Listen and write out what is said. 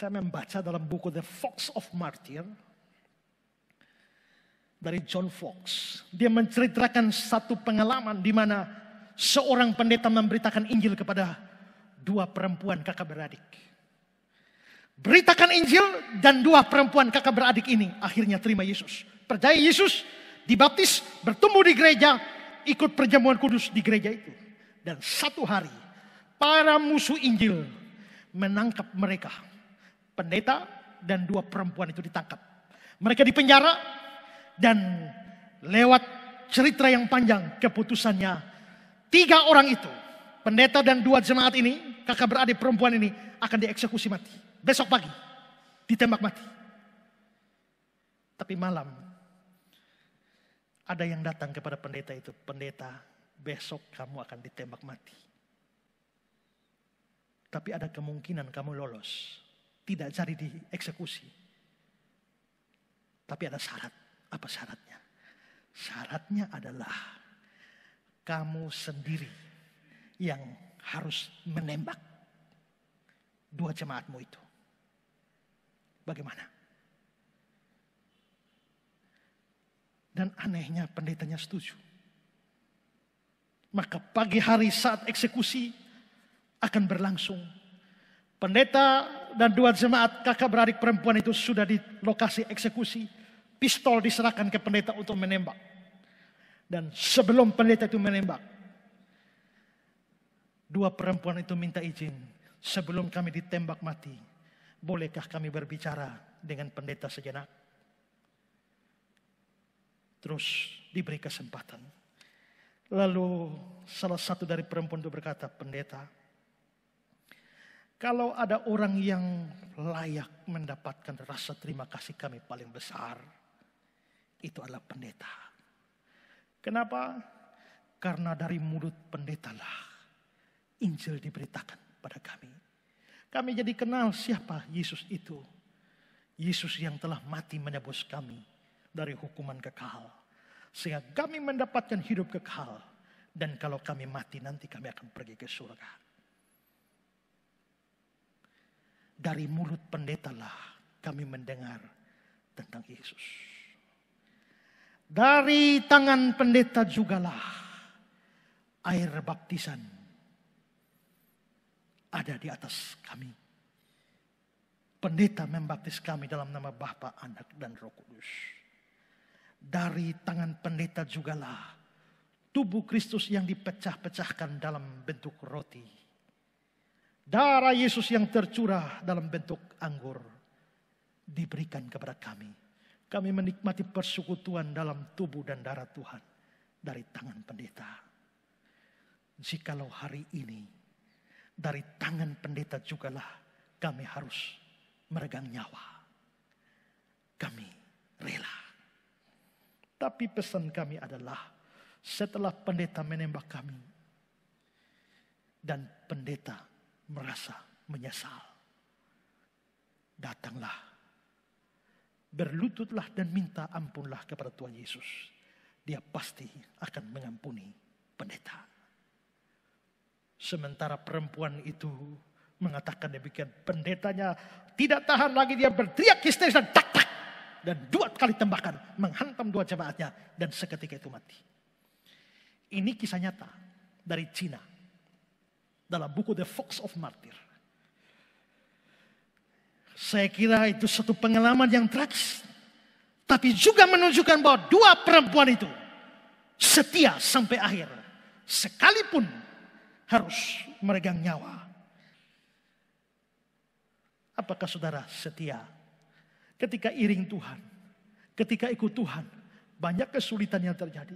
Saya membaca dalam buku The Fox of Martyr dari John Fox. Dia menceritakan satu pengalaman di mana seorang pendeta memberitakan Injil kepada dua perempuan kakak beradik. Beritakan Injil dan dua perempuan kakak beradik ini akhirnya terima Yesus. Percaya Yesus, dibaptis, bertumbuh di gereja, ikut perjamuan kudus di gereja itu. Dan satu hari para musuh Injil menangkap mereka. Pendeta dan dua perempuan itu ditangkap. Mereka dipenjara dan lewat cerita yang panjang keputusannya 3 orang itu, pendeta dan 2 jemaat ini, kakak beradik perempuan ini akan dieksekusi mati. Besok pagi ditembak mati. Tapi malam ada yang datang kepada pendeta itu, pendeta, besok kamu akan ditembak mati. Tapi ada kemungkinan kamu lolos, tidak jadi dieksekusi. Tapi ada syarat. Apa syaratnya? Syaratnya adalah kamu sendiri yang harus menembak 2 jemaatmu itu. Bagaimana? Dan anehnya pendetanya setuju. Maka pagi hari saat eksekusi akan berlangsung. Pendeta dan 2 jemaat kakak beradik perempuan itu sudah di lokasi eksekusi. Pistol diserahkan ke pendeta untuk menembak. Dan sebelum pendeta itu menembak, 2 perempuan itu minta izin. Sebelum kami ditembak mati, bolehkah kami berbicara dengan pendeta sejenak? Terus diberi kesempatan. Lalu salah satu dari perempuan itu berkata, pendeta, kalau ada orang yang layak mendapatkan rasa terima kasih kami paling besar, itu adalah pendeta. Kenapa? Karena dari mulut pendetalah Injil diberitakan pada kami. Kami jadi kenal siapa Yesus itu. Yesus yang telah mati menebus kami dari hukuman kekal. Sehingga kami mendapatkan hidup kekal. Dan kalau kami mati nanti kami akan pergi ke surga. Dari mulut pendetalah kami mendengar tentang Yesus. Dari tangan pendeta jugalah air baptisan ada di atas kami. Pendeta membaptis kami dalam nama Bapa, Anak, dan Roh Kudus. Dari tangan pendeta jugalah tubuh Kristus yang dipecah-pecahkan dalam bentuk roti. Darah Yesus yang tercurah dalam bentuk anggur diberikan kepada kami. Kami menikmati persekutuan dalam tubuh dan darah Tuhan dari tangan pendeta. Jikalau hari ini dari tangan pendeta jugalah kami harus meregang nyawa. Kami rela. Tapi pesan kami adalah setelah pendeta menembak kami dan pendeta merasa menyesal, datanglah, berlututlah dan minta ampunlah kepada Tuhan Yesus. Dia pasti akan mengampuni pendeta. Sementara perempuan itu mengatakan demikian, pendetanya tidak tahan lagi, dia berteriak histeris dan tak tak, dan 2 kali tembakan menghantam 2 jemaatnya dan seketika itu mati. Ini kisah nyata dari Cina dalam buku The Fox of Martyr. Saya kira itu satu pengalaman yang tragis. Tapi juga menunjukkan bahwa 2 perempuan itu setia sampai akhir. Sekalipun harus meregang nyawa. Apakah saudara setia? Ketika iring Tuhan, ketika ikut Tuhan, banyak kesulitan yang terjadi.